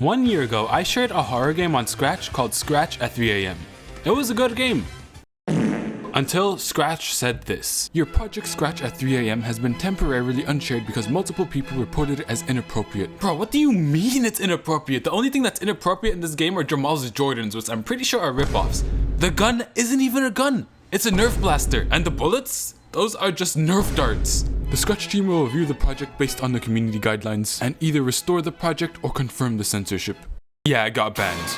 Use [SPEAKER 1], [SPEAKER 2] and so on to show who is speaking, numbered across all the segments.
[SPEAKER 1] 1 year ago, I shared a horror game on Scratch called Scratch at 3 AM. It was a good game. Until Scratch said this. Your project Scratch at 3 AM has been temporarily unshared because multiple people reported it as inappropriate. Bro, what do you mean it's inappropriate? The only thing that's inappropriate in this game are Jamal's Jordans, which I'm pretty sure are ripoffs. The gun isn't even a gun. It's a Nerf blaster. And the bullets? Those are just Nerf darts. The Scratch team will review the project based on the community guidelines and either restore the project or confirm the censorship. Yeah, it got banned.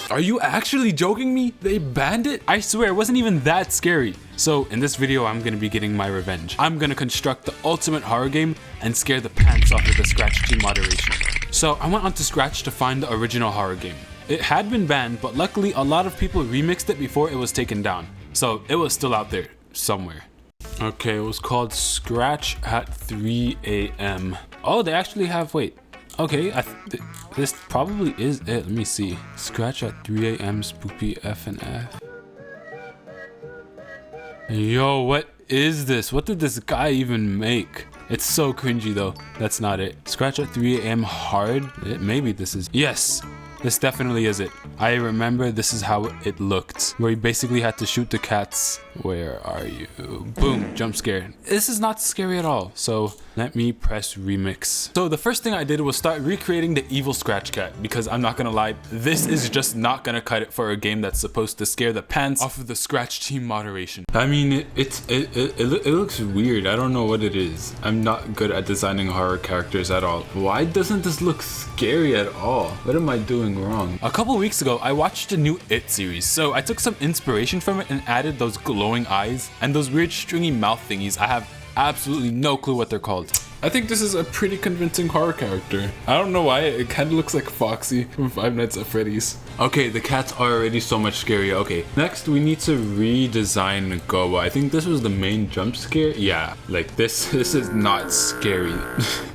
[SPEAKER 1] Are you actually joking me? They banned it? I swear it wasn't even that scary. So in this video, I'm gonna be getting my revenge. I'm gonna construct the ultimate horror game and scare the pants off of the Scratch team moderation. So I went onto Scratch to find the original horror game. It had been banned, but luckily a lot of people remixed it before it was taken down. So it was still out there somewhere. Okay, it was called Scratch at 3 AM. Oh, they actually have, wait. Okay, this probably is it. Let me see. Scratch at 3 AM, Spoopy FNF. Yo, what is this? What did this guy even make? It's so cringy though. That's not it. Scratch at 3 AM hard? Maybe this is. Yes, this definitely is it. I remember this is how it looked, where you basically had to shoot the cats. Where are you? Boom, jump scare. This is not scary at all. So let me press remix. So the first thing I did was start recreating the evil Scratch cat, because I'm not gonna lie, this is just not gonna cut it for a game that's supposed to scare the pants off of the Scratch team moderation. I mean, it looks weird. I don't know what it is. I'm not good at designing horror characters at all. Why doesn't this look scary at all? What am I doing wrong? A couple weeks ago, I watched the new It series, so I took some inspiration from it and added those glowing eyes and those weird stringy mouth thingies. I have absolutely no clue what they're called. I think this is a pretty convincing horror character. I don't know why, it kind of looks like Foxy from Five Nights at Freddy's. Okay, the cats are already so much scarier. Okay, next we need to redesign Gobo. I think this was the main jump scare. Yeah, like this is not scary.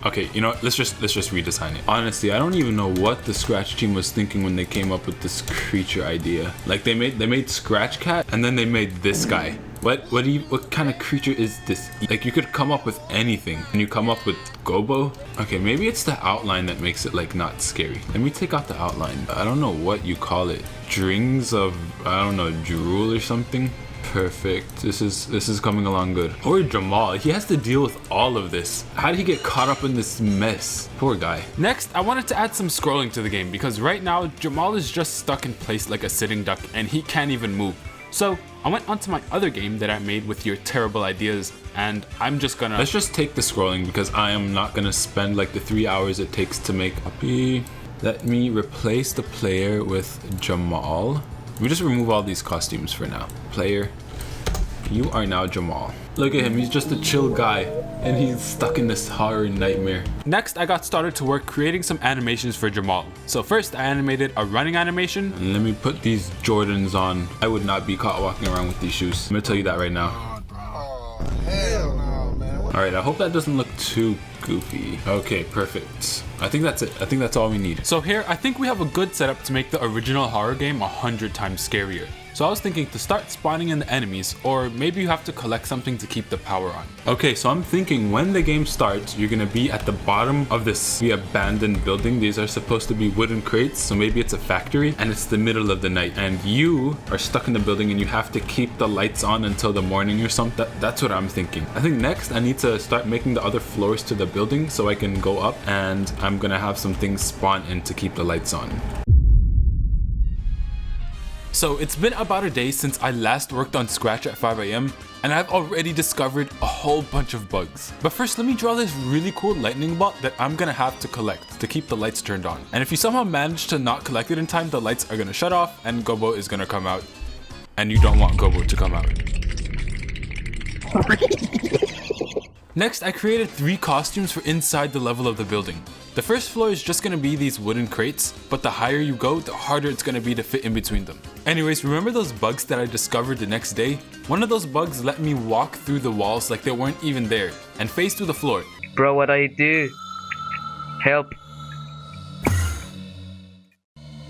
[SPEAKER 1] Okay, you know what? Let's just redesign it. Honestly, I don't even know what the Scratch team was thinking when they came up with this creature idea. Like they made Scratch Cat and then they made this guy. What kind of creature is this? Like you could come up with anything and you come up with Gobo? Okay, maybe it's the outline that makes it like not scary. Let me take out the outline. I don't know what you call it. Strings of, I don't know, drool or something? Perfect. This is coming along good. Poor Jamal, he has to deal with all of this. How did he get caught up in this mess? Poor guy. Next, I wanted to add some scrolling to the game because right now Jamal is just stuck in place like a sitting duck and he can't even move. So I went onto my other game that I made with your terrible ideas and I'm just gonna... Let's just take the scrolling because I am not gonna spend like the 3 hours it takes to make copy. Let me replace the player with Jamal. We just remove all these costumes for now. Player, you are now Jamal. Look at him, he's just a chill guy and he's stuck in this horror nightmare. Next, I got started to work creating some animations for Jamal. So first, I animated a running animation. And let me put these Jordans on. I would not be caught walking around with these shoes. I'm gonna tell you that right now.
[SPEAKER 2] Oh, hell no, man.
[SPEAKER 1] Alright, I hope that doesn't look too goofy. Okay, perfect. I think that's it. I think that's all we need. So here, I think we have a good setup to make the original horror game 100 times scarier. So I was thinking to start spawning in the enemies, or maybe you have to collect something to keep the power on. Okay, so I'm thinking when the game starts, you're gonna be at the bottom of this abandoned building. These are supposed to be wooden crates, so maybe it's a factory, and it's the middle of the night, and you are stuck in the building and you have to keep the lights on until the morning or something. That's what I'm thinking. I think next I need to start making the other floors to the building so I can go up, and I'm gonna have some things spawn in to keep the lights on. So it's been about a day since I last worked on Scratch at 5 AM and I've already discovered a whole bunch of bugs. But first, let me draw this really cool lightning bolt that I'm gonna have to collect to keep the lights turned on. And if you somehow manage to not collect it in time, the lights are gonna shut off and Gobo is gonna come out. And you don't want Gobo to come out. Next, I created 3 costumes for inside the level of the building. The first floor is just gonna be these wooden crates, but the higher you go, the harder it's gonna be to fit in between them. Anyways, remember those bugs that I discovered the next day? One of those bugs let me walk through the walls like they weren't even there, and face through the floor.
[SPEAKER 3] Bro, what I do? Help.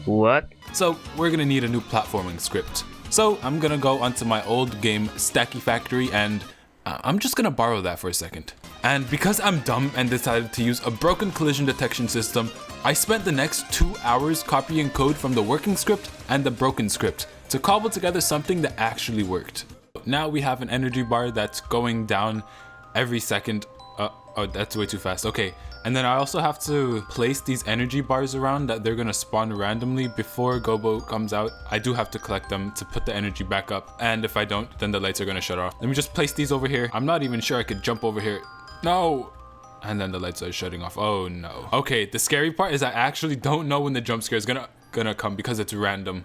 [SPEAKER 3] What?
[SPEAKER 1] So we're gonna need a new platforming script. So I'm gonna go onto my old game, Stacky Factory, and I'm just gonna borrow that for a second. And because I'm dumb and decided to use a broken collision detection system, I spent the next 2 hours copying code from the working script and the broken script to cobble together something that actually worked. Now we have an energy bar that's going down every second. Oh, that's way too fast. Okay, and then I also have to place these energy bars around that they're gonna spawn randomly before Gobo comes out. I do have to collect them to put the energy back up, and if I don't, then the lights are gonna shut off. Let me just place these over here. I'm not even sure I could jump over here. No! And then the lights are shutting off. Oh no. Okay, the scary part is I actually don't know when the jump scare is gonna come because it's random.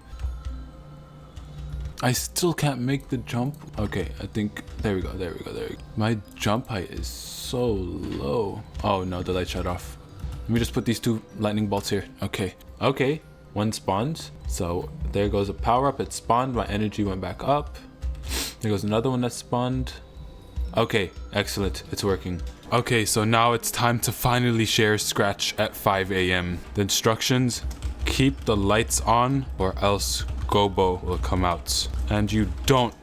[SPEAKER 1] I still can't make the jump. Okay, I think, there we go. My jump height is so low. Oh no, the light shut off. Let me just put these 2 lightning bolts here. Okay, one spawns. So there goes a power up, it spawned, my energy went back up. There goes another one that spawned. Okay, excellent, it's working. Okay, so now it's time to finally share Scratch at 5 a.m. The instructions, keep the lights on or else Gobo will come out. And you don't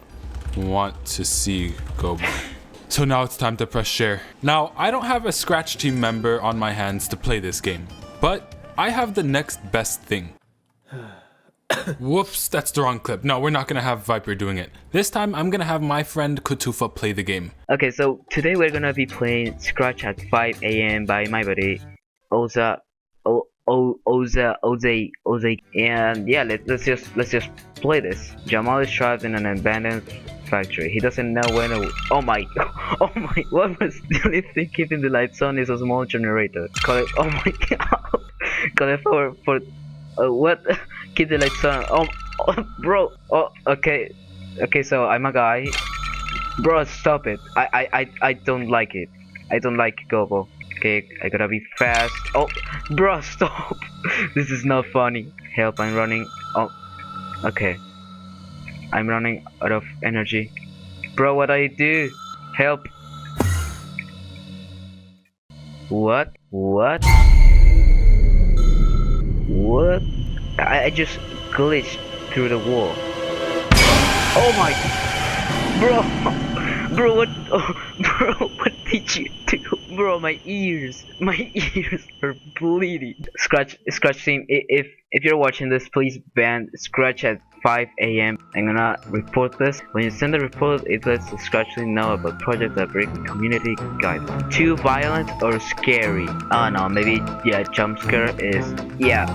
[SPEAKER 1] want to see Gobo. So now it's time to press share. Now, I don't have a Scratch team member on my hands to play this game, but I have the next best thing. Whoops, that's the wrong clip. No, we're not gonna have Viper doing it. This time, I'm gonna have my friend Kutufa play the game.
[SPEAKER 3] Okay, so today we're gonna be playing Scratch at 5 a.m. by my buddy Oza, and yeah, let's just play this. Jamal is trapped in an abandoned factory. He doesn't know when. Oh my! What was the only thing keeping the lights on is a small generator. Call it. Oh my god! Call it for what? Keep the lights on. Oh, bro. Oh, okay. So I'm a guy. Bro, stop it. I don't like it. I don't like Gobo. Okay, I gotta be fast. Oh, bro, stop. This is not funny. Help, I'm running. Oh, okay. I'm running out of energy. Bro, what do? Help. What? I just glitched through the wall. Oh my. Bro, what? Oh, bro, what did you do? Bro, my ears are bleeding. Scratch team, if you're watching this, please ban Scratch at 5 a.m. I'm gonna report this. When you send a report, it lets the Scratch team know about projects that break the community guidelines. Too violent or scary? Oh no, maybe yeah, jump scare is yep.